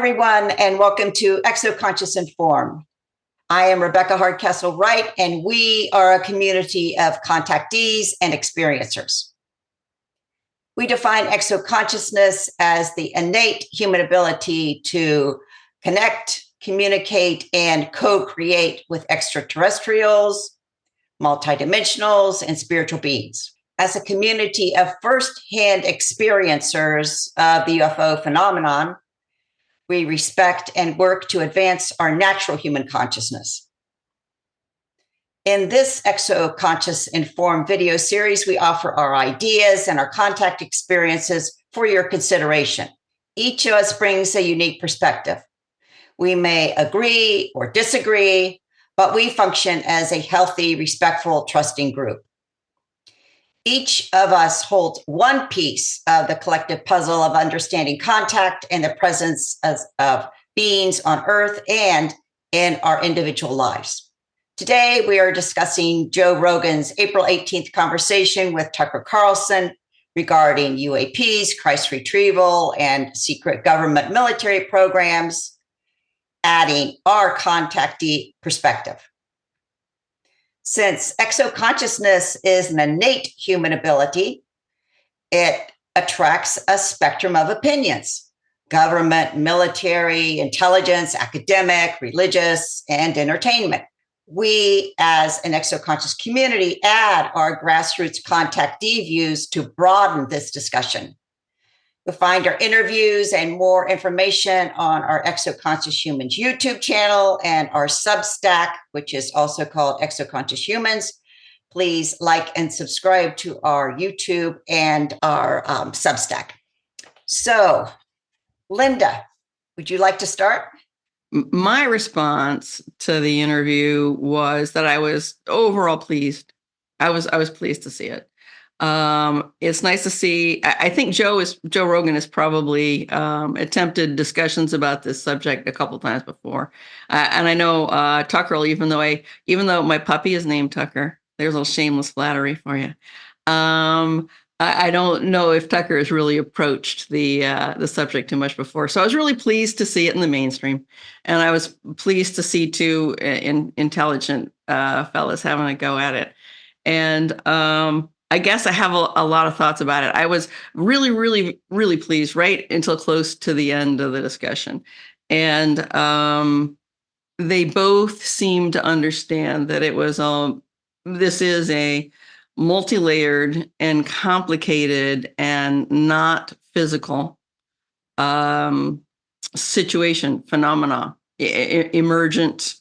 everyone, and welcome to Exoconscious Inform. I am Rebecca Hardcastle Wright, and we are a community of contactees and experiencers. We define exoconsciousness as the innate human ability to connect, communicate, and co-create with extraterrestrials, multidimensionals, and spiritual beings. As a community of first-hand experiencers of the UFO phenomenon, we respect and work to advance our natural human consciousness. In this Exoconscious Informed video series, we offer our ideas and our contact experiences for your consideration. Each of us brings a unique perspective. We may agree or disagree, but we function as a healthy, respectful, trusting group. Each of us holds one piece of the collective puzzle of understanding contact and the presence of beings on Earth and in our individual lives. Today, we are discussing Joe Rogan's April 18th conversation with Tucker Carlson regarding UAPs, Christ retrieval, and secret government military programs, adding our contactee perspective. Since exoconsciousness is an innate human ability, it attracts a spectrum of opinions: government, military, intelligence, academic, religious, and entertainment. We, as an exoconscious community, add our grassroots contactee views to broaden this discussion. You'll find our interviews and more information on our Exoconscious Humans YouTube channel and our Substack, which is also called Exoconscious Humans. Please like and subscribe to our YouTube and our Substack. So, Linda, would you like to start? My response to the interview was that I was overall pleased. I was pleased to see it. It's nice to see. I think Joe Rogan has probably attempted discussions about this subject a couple times before, and I know Tucker. Even though my puppy is named Tucker, there's a little shameless flattery for you. I don't know if Tucker has really approached the subject too much before, so I was really pleased to see it in the mainstream, and I was pleased to see two intelligent fellas having a go at it, and I guess I have a lot of thoughts about it. I was really, really, really pleased right until close to the end of the discussion. And they both seemed to understand that this is a multi-layered and complicated and not physical situation, phenomena, emergent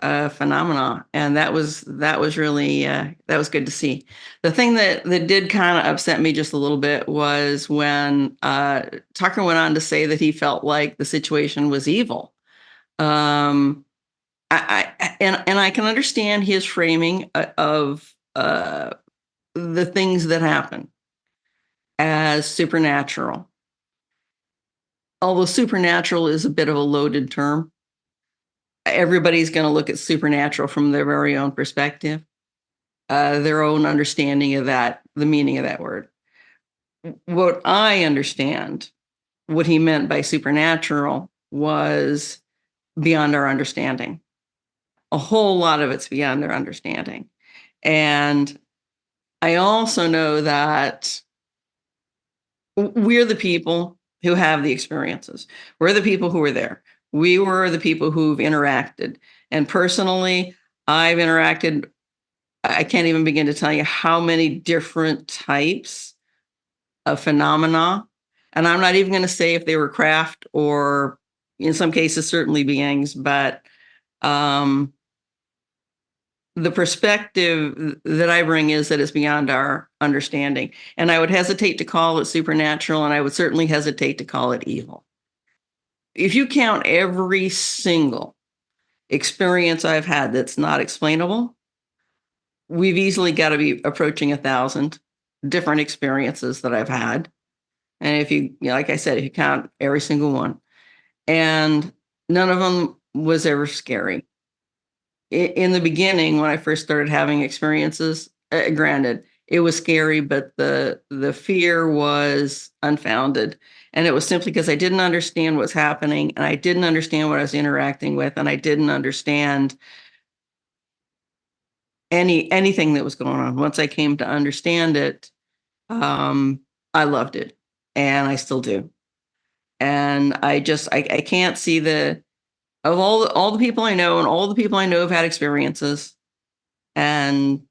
phenomena, and that was really that was good to see. The thing that did kind of upset me just a little bit was when Tucker went on to say that he felt like the situation was evil. I can understand his framing of the things that happen as supernatural, although supernatural is a bit of a loaded term. Everybody's going to look at supernatural from their very own perspective, their own understanding of that, the meaning of that word. What I understand, what he meant by supernatural was beyond our understanding. A whole lot of it's beyond our understanding. And I also know that we're the people who have the experiences. We're the people who are there. We were the people who've interacted. And personally, I've interacted, I can't even begin to tell you how many different types of phenomena. And I'm not even going to say if they were craft or in some cases, certainly beings, but the perspective that I bring is that it's beyond our understanding. And I would hesitate to call it supernatural, and I would certainly hesitate to call it evil. If you count every single experience I've had that's not explainable, we've easily got to be approaching 1,000 different experiences that I've had. And if you like I said, if you count every single one, and none of them was ever scary. In the beginning, when I first started having experiences, granted, it was scary, but the fear was unfounded. And it was simply because I didn't understand what's happening, and I didn't understand what I was interacting with, and I didn't understand anything that was going on. Once I came to understand it, I loved it, and I still do. And I can't see of all the people I know, and all the people I know have had experiences, and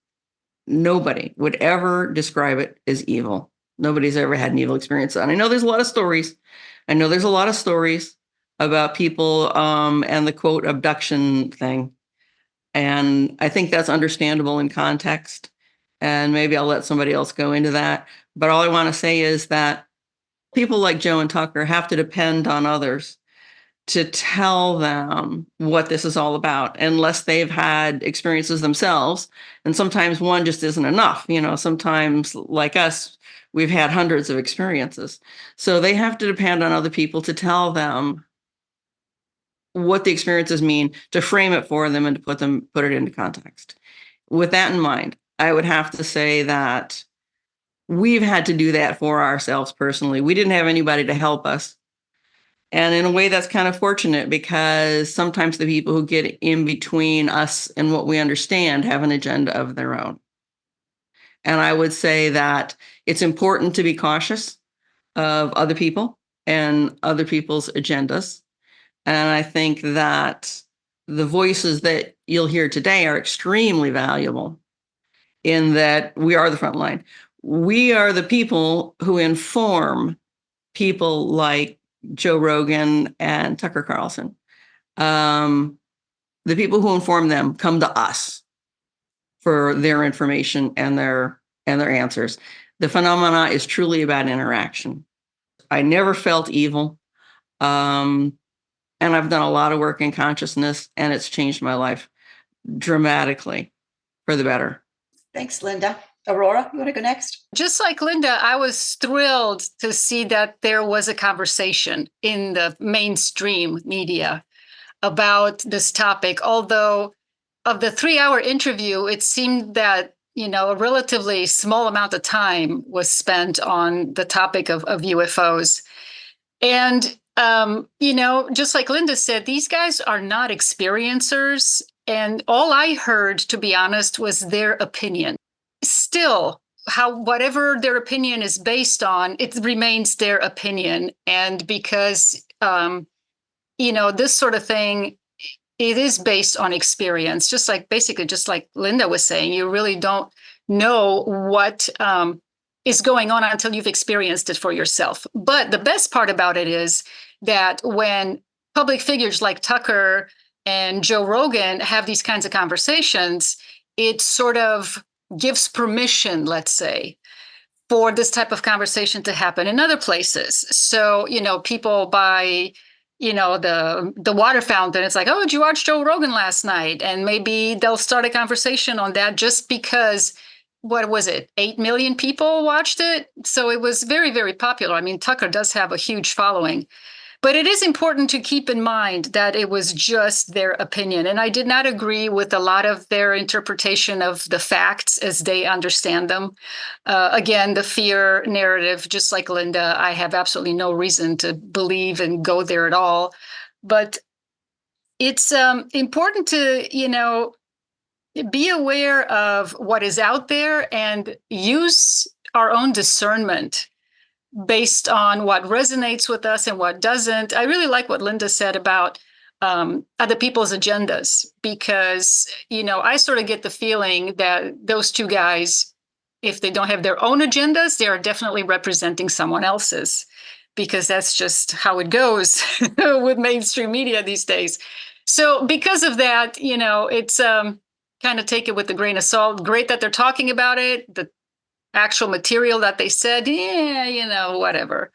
nobody would ever describe it as evil. Nobody's ever had an evil experience. And I know there's a lot of stories. I know there's a lot of stories about people and the quote abduction thing. And I think that's understandable in context. And maybe I'll let somebody else go into that. But all I want to say is that people like Joe and Tucker have to depend on others to tell them what this is all about, unless they've had experiences themselves. And sometimes one just isn't enough. Sometimes, like us, we've had hundreds of experiences. So they have to depend on other people to tell them what the experiences mean, to frame it for them, and to put it into context. With that in mind, I would have to say that we've had to do that for ourselves personally. We didn't have anybody to help us. And in a way, that's kind of fortunate, because sometimes the people who get in between us and what we understand have an agenda of their own. And I would say that it's important to be cautious of other people and other people's agendas. And I think that the voices that you'll hear today are extremely valuable, in that we are the front line. We are the people who inform people like Joe Rogan and Tucker Carlson. The people who inform them come to us for their information and their answers. The phenomena is truly about interaction. I never felt evil. And I've done a lot of work in consciousness, and it's changed my life dramatically for the better. Thanks, Linda. Aurora, you want to go next? Just like Linda, I was thrilled to see that there was a conversation in the mainstream media about this topic. Although of the 3-hour interview, it seemed that, a relatively small amount of time was spent on the topic of UFOs. And, just like Linda said, these guys are not experiencers. And all I heard, to be honest, was their opinion. Still, whatever their opinion is based on, it remains their opinion. And because, this sort of thing, it is based on experience, just like Linda was saying, you really don't know what is going on until you've experienced it for yourself. But the best part about it is that when public figures like Tucker and Joe Rogan have these kinds of conversations, it sort of gives permission, let's say, for this type of conversation to happen in other places. So, people buy, the water fountain. It's like, oh, did you watch Joe Rogan last night? And maybe they'll start a conversation on that just because, what was it, 8 million people watched it? So it was very, very popular. I mean, Tucker does have a huge following. But it is important to keep in mind that it was just their opinion. And I did not agree with a lot of their interpretation of the facts as they understand them. Again, the fear narrative, just like Linda, I have absolutely no reason to believe and go there at all. But it's important to, be aware of what is out there and use our own discernment based on what resonates with us and what doesn't. I really like what Linda said about other people's agendas, because, I sort of get the feeling that those two guys, if they don't have their own agendas, they are definitely representing someone else's, because that's just how it goes with mainstream media these days. So because of that, it's kind of take it with a grain of salt. Great that they're talking about it. The actual material that they said, whatever.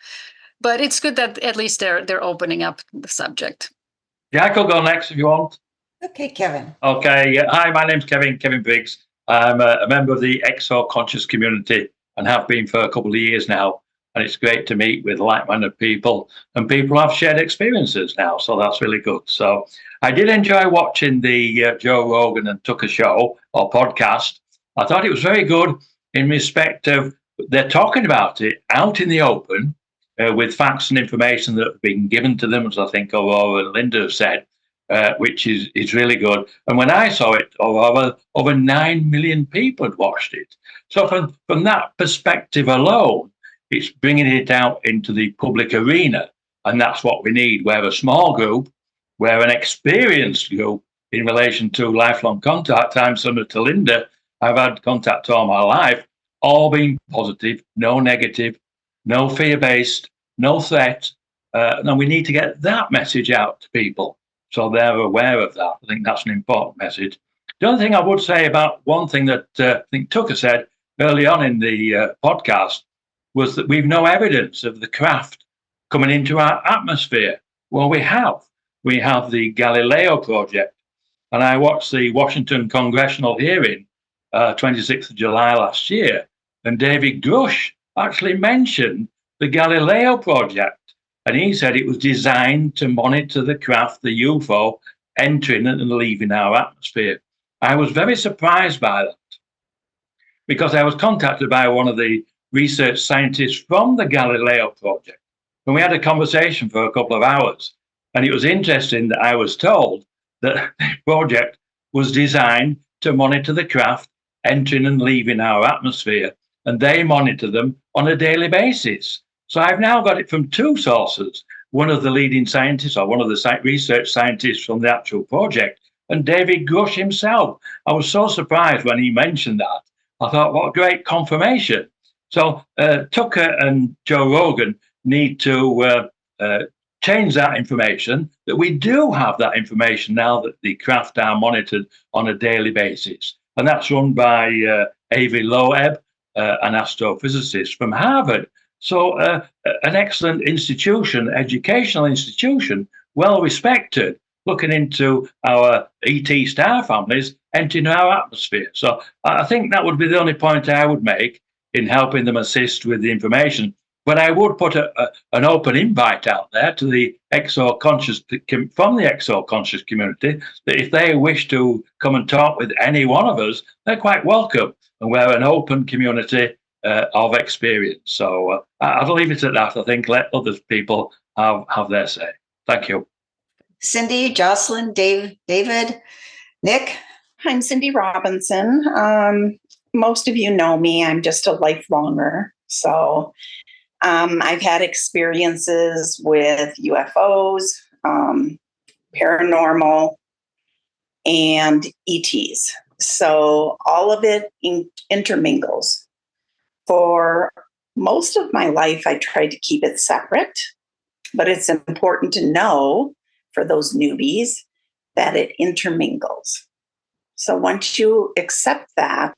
But it's good that at least they're opening up the subject. Yeah, I could go next if you want. Okay, Kevin. Okay. Hi, my name's Kevin Briggs. I'm a member of the Exoconscious community and have been for a couple of years now. And it's great to meet with like-minded people, and people have shared experiences now. So that's really good. So I did enjoy watching the Joe Rogan and Tucker show or podcast. I thought it was very good. in respect of they're talking about it out in the open with facts and information that have been given to them, as I think Aurora and Linda have said, which is really good. And when I saw it, over 9 million people had watched it. So from that perspective alone, it's bringing it out into the public arena. And that's what we need. We're a small group, we're an experienced group in relation to lifelong contact. I'm similar to Linda. I've had contact all my life, all being positive, no negative, no fear-based, no threat. And we need to get that message out to people so they're aware of that. I think that's an important message. The other thing I would say about one thing that I think Tucker said early on in the podcast was that we've no evidence of the craft coming into our atmosphere. Well, we have. We have the Galileo project. And I watched the Washington congressional hearing, 26th of July last year, and David Grush actually mentioned the Galileo project. And he said it was designed to monitor the craft, the UFO, entering and leaving our atmosphere. I was very surprised by that because I was contacted by one of the research scientists from the Galileo project. And we had a conversation for a couple of hours. And it was interesting that I was told that the project was designed to monitor the craft entering and leaving our atmosphere. And they monitor them on a daily basis. So I've now got it from two sources, one of the leading scientists or one of the research scientists from the actual project, and David Grush himself. I was so surprised when he mentioned that. I thought, what great confirmation. So Tucker and Joe Rogan need to change that information, that we do have that information now that the craft are monitored on a daily basis. And that's run by Avi Loeb, an astrophysicist from Harvard. So an excellent institution, educational institution, well respected, looking into our ET star families entering our atmosphere. So I think that would be the only point I would make in helping them assist with the information. But I would put an open invite out there to the Exoconscious, from the Exoconscious community, that if they wish to come and talk with any one of us, they're quite welcome. And we're an open community of experience. So I'll leave it at that. I think let other people have their say. Thank you. Cindy, Jocelyn, David, Nick. I'm Cindy Robinson. Most of you know me. I'm just a lifelonger. So I've had experiences with UFOs, paranormal, and ETs. So all of it intermingles. For most of my life, I tried to keep it separate, but it's important to know for those newbies that it intermingles. So once you accept that,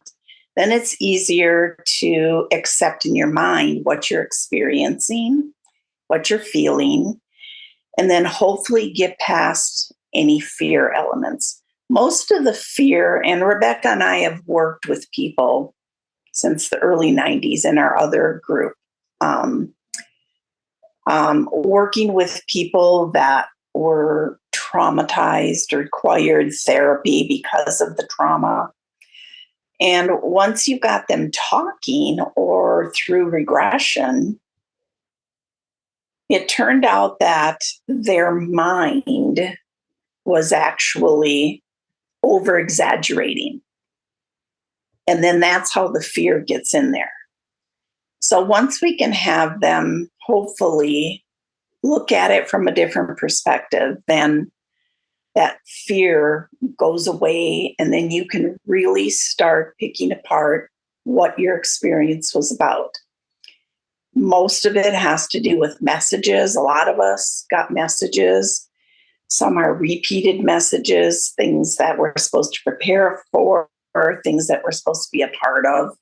then it's easier to accept in your mind what you're experiencing, what you're feeling, and then hopefully get past any fear elements. Most of the fear, and Rebecca and I have worked with people since the early 90s in our other group, working with people that were traumatized or required therapy because of the trauma. And once you got them talking or through regression, it turned out that their mind was actually over-exaggerating. And then that's how the fear gets in there. So once we can have them hopefully look at it from a different perspective, then that fear goes away, and then you can really start picking apart what your experience was about. Most of it has to do with messages. A lot of us got messages. Some are repeated messages, things that we're supposed to prepare for, or things that we're supposed to be a part of.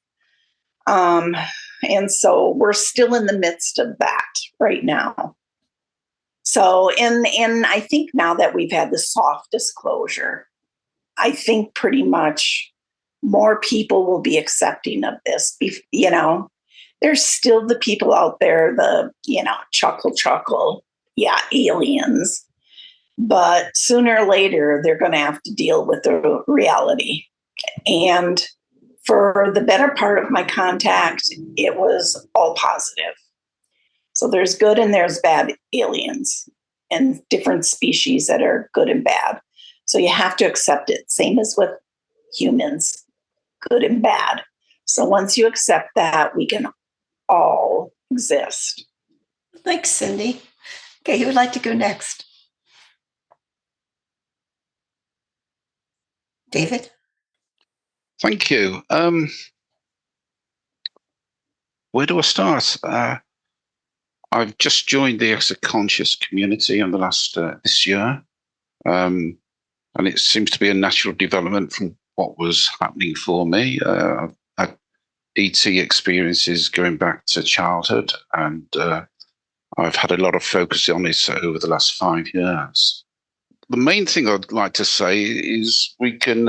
And so we're still in the midst of that right now. So, and I think now that we've had the soft disclosure, I think pretty much more people will be accepting of this. You know, there's still the people out there, chuckle, yeah, aliens. But sooner or later, they're going to have to deal with the reality. And For the better part of my contact, it was all positive. So there's good and there's bad aliens and different species that are good and bad. So you have to accept it. Same as with humans, good and bad. So once you accept that, we can all exist. Thanks, Cindy. Okay, who would like to go next? David? Thank you. Where do I start? I've just joined the Exoconscious community in the last this year, and it seems to be a natural development from what was happening for me. I've had ET experiences going back to childhood, and I've had a lot of focus on it over the last 5 years. The main thing I'd like to say is we can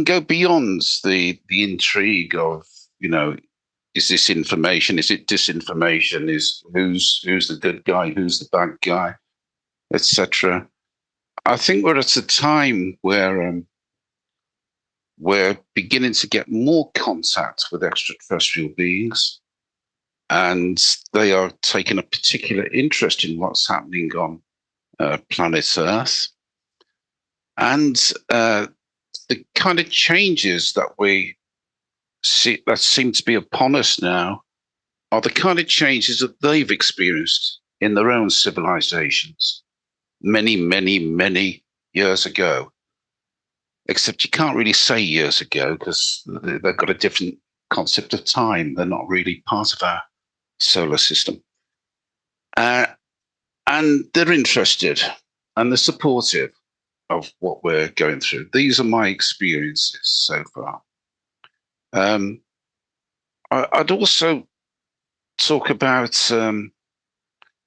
go beyond the intrigue of, is this information? Is it disinformation? Who's the good guy? Who's the bad guy? Etc. I think we're at a time where we're beginning to get more contact with extraterrestrial beings, and they are taking a particular interest in what's happening on planet Earth. And the kind of changes that we see that seem to be upon us now are the kind of changes that they've experienced in their own civilizations many, many, many years ago. Except you can't really say years ago because they've got a different concept of time. They're not really part of our solar system. And they're interested and they're supportive of what we're going through. These are my experiences so far. I'd also talk about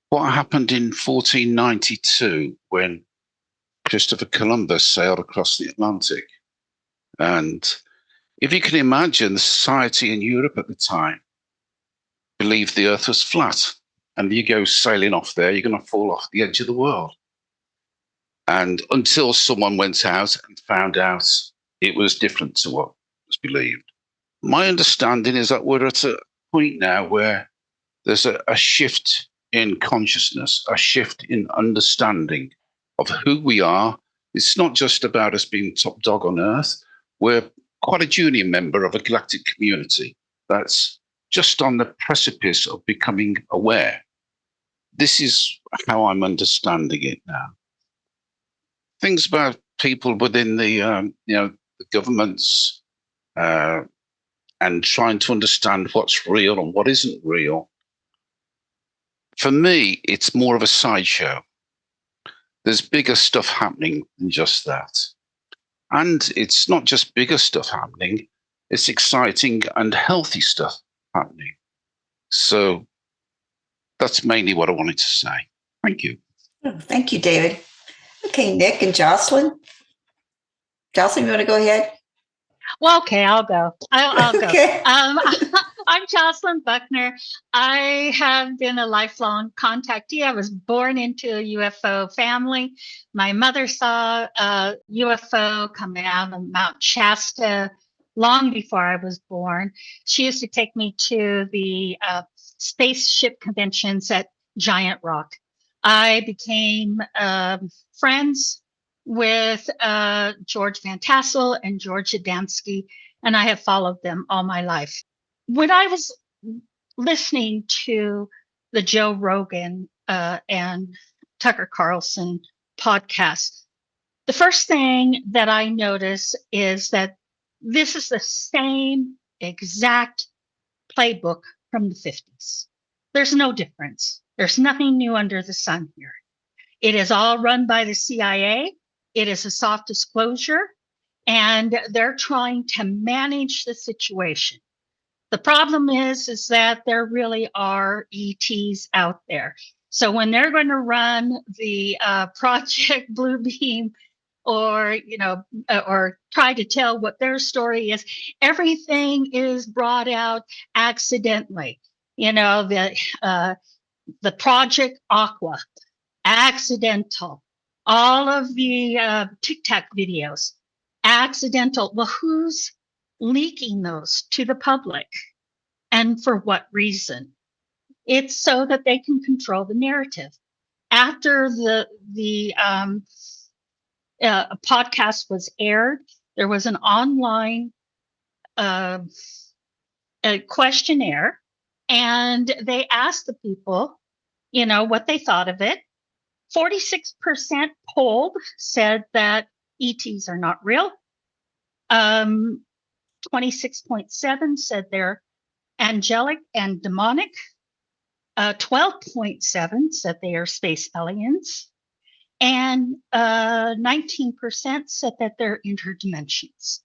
what happened in 1492 when Christopher Columbus sailed across the Atlantic. And if you can imagine, the society in Europe at the time believed the earth was flat. And you go sailing off there, you're going to fall off the edge of the world. And until someone went out and found out it was different to what was believed. My understanding is that we're at a point now where there's a shift in consciousness, a shift in understanding of who we are. It's not just about us being top dog on Earth. We're quite a junior member of a galactic community that's just on the precipice of becoming aware. This is how I'm understanding it now. Things about people within the governments and trying to understand what's real and what isn't real. For me, it's more of a sideshow. There's bigger stuff happening than just that. And it's not just bigger stuff happening, it's exciting and healthy stuff happening. So that's mainly what I wanted to say. Thank you. Oh, thank you, David. Okay, Nick and Jocelyn. Jocelyn, you want to go ahead? Well, okay, I'll go. I'll go. Okay. I'm Jocelyn Buckner. I have been a lifelong contactee. I was born into a UFO family. My mother saw a UFO coming out of Mount Shasta long before I was born. She used to take me to the spaceship conventions at Giant Rock. I became friends with George Van Tassel and George Adamski, and I have followed them all my life. When I was listening to the Joe Rogan and Tucker Carlson podcast, the first thing that I notice is that this is the same exact playbook from the 50s. There's no difference. There's nothing new under the sun here. It is all run by the CIA. It is a soft disclosure, and they're trying to manage the situation. The problem is that there really are ETs out there. So when they're going to run the Project Bluebeam, or or try to tell what their story is, everything is brought out accidentally. The Project Aqua, accidental. All of the TikTok videos, accidental. Well, who's leaking those to the public and for what reason? It's so that they can control the narrative. After the podcast was aired, there was an online a questionnaire, and they asked the people, what they thought of it. 46% polled said that ETs are not real. 26.7 said they're angelic and demonic. 12.7 said they are space aliens. And 19% said that they're interdimensions.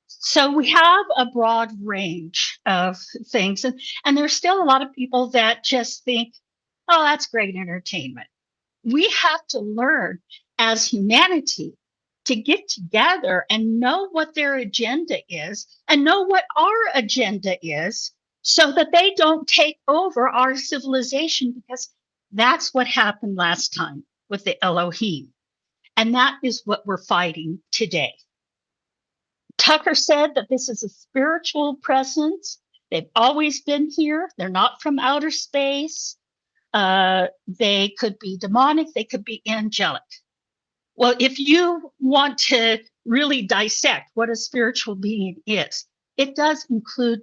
So we have a broad range of things. And there's still a lot of people that just think, oh, that's great entertainment. We have to learn as humanity to get together and know what their agenda is and know what our agenda is so that they don't take over our civilization, because that's what happened last time with the Elohim. And that is what we're fighting today. Tucker said that this is a spiritual presence. They've always been here. They're not from outer space. They could be demonic. They could be angelic. Well, if you want to really dissect what a spiritual being is, it does include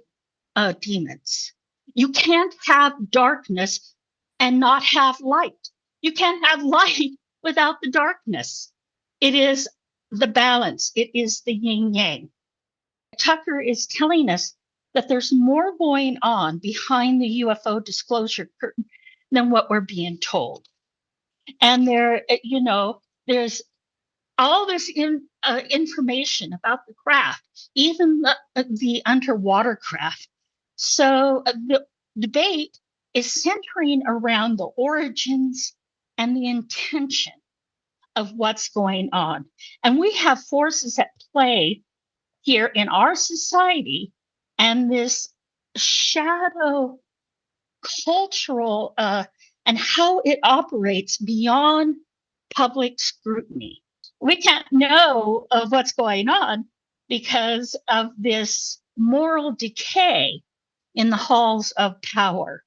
demons. You can't have darkness and not have light. You can't have light without the darkness. It is the balance. It is the yin yang. Tucker is telling us that there's more going on behind the UFO disclosure curtain than what we're being told. And there's all this information about the craft, even the underwater craft. So the debate is centering around the origins and the intention of what's going on. And we have forces at play here in our society, and this shadow cultural and how it operates beyond public scrutiny. We can't know of what's going on because of this moral decay in the halls of power.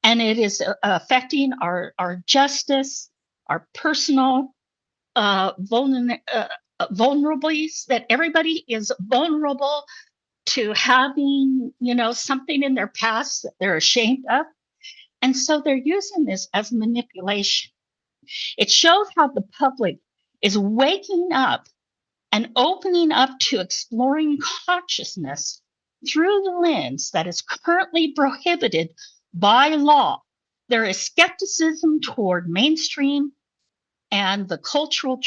And it is affecting our justice, our personal vulnerabilities, that everybody is vulnerable to having, something in their past that they're ashamed of. And so they're using this as manipulation. It shows how the public is waking up and opening up to exploring consciousness through the lens that is currently prohibited by law. There is skepticism toward mainstream and the cultural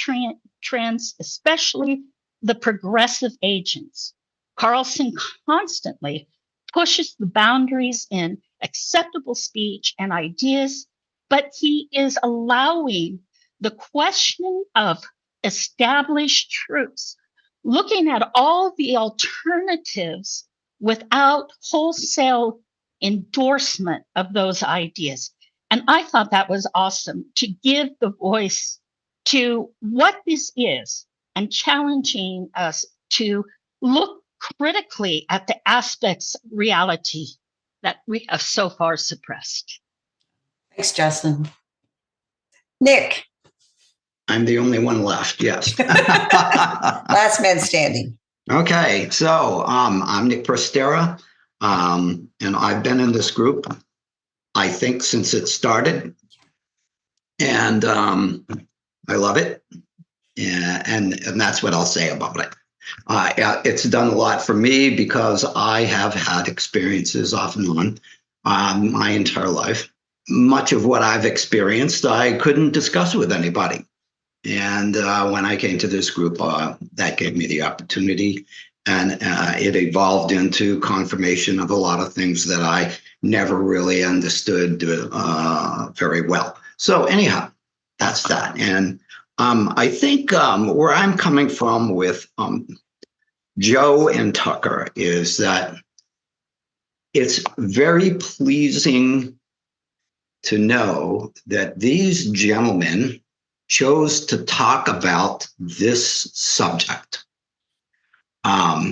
trends, especially the progressive agents. Carlson constantly pushes the boundaries in acceptable speech and ideas, but he is allowing the questioning of established truths, looking at all the alternatives without wholesale endorsement of those ideas. And I thought that was awesome, to give the voice to what this is and challenging us to look critically at the aspects of reality that we have so far suppressed. Thanks, Jocelyn. Nick. I'm the only one left, yes. Last man standing. Okay, so I'm Nick Prestera, and I've been in this group, I think, since it started, and I love it, and that's what I'll say about it. It's done a lot for me because I have had experiences off and on my entire life. Much of what I've experienced, I couldn't discuss with anybody. And when I came to this group, that gave me the opportunity, and it evolved into confirmation of a lot of things that I never really understood very well. So anyhow, that's that. And I think where I'm coming from with Joe and Tucker is that it's very pleasing to know that these gentlemen chose to talk about this subject. At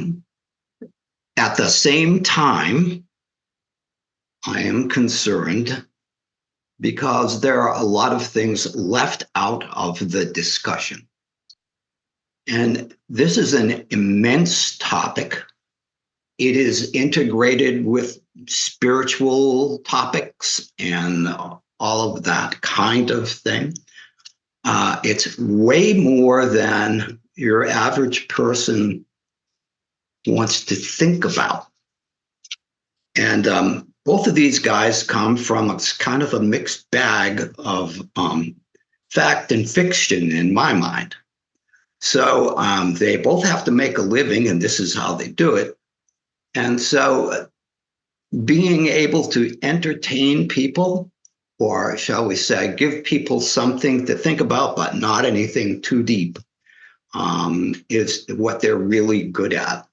the same time, I am concerned because there are a lot of things left out of the discussion. And this is an immense topic. It is integrated with spiritual topics and all of that kind of thing. It's way more than your average person wants to think about. And both of these guys come from a kind of a mixed bag of fact and fiction in my mind. So they both have to make a living, and this is how they do it. And so being able to entertain people, or shall we say, give people something to think about, but not anything too deep, is what they're really good at.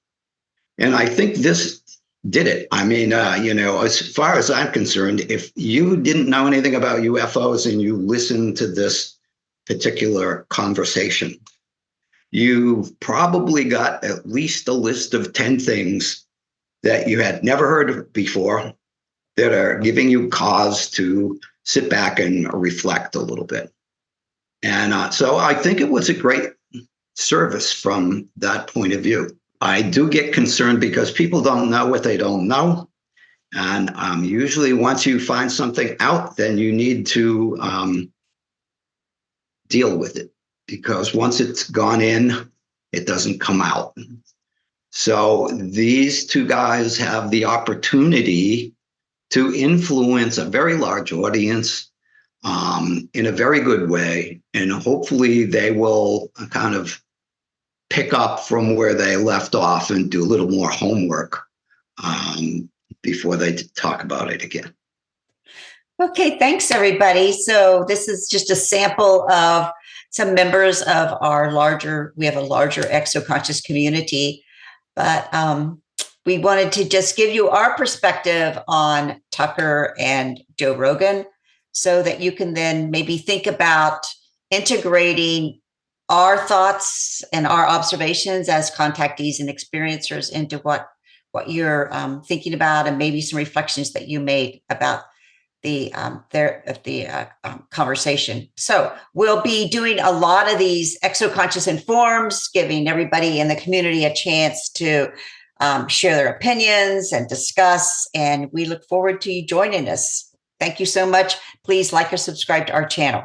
And I think this did it. I mean, as far as I'm concerned, if you didn't know anything about UFOs and you listened to this particular conversation, you probably got at least a list of 10 things that you had never heard of before that are giving you cause to sit back and reflect a little bit. And so I think it was a great service from that point of view. I do get concerned because people don't know what they don't know. And usually once you find something out, then you need to deal with it, because once it's gone in, it doesn't come out. So these two guys have the opportunity to influence a very large audience in a very good way. And hopefully they will kind of pick up from where they left off and do a little more homework before they talk about it again. Okay, thanks everybody. So this is just a sample of some members of our we have a larger Exoconscious community, but we wanted to just give you our perspective on Tucker and Joe Rogan so that you can then maybe think about integrating our thoughts and our observations as contactees and experiencers into what you're thinking about, and maybe some reflections that you made about the conversation. So we'll be doing a lot of these Exoconscious Informs, giving everybody in the community a chance to share their opinions and discuss. And we look forward to you joining us. Thank you so much. Please like or subscribe to our channel.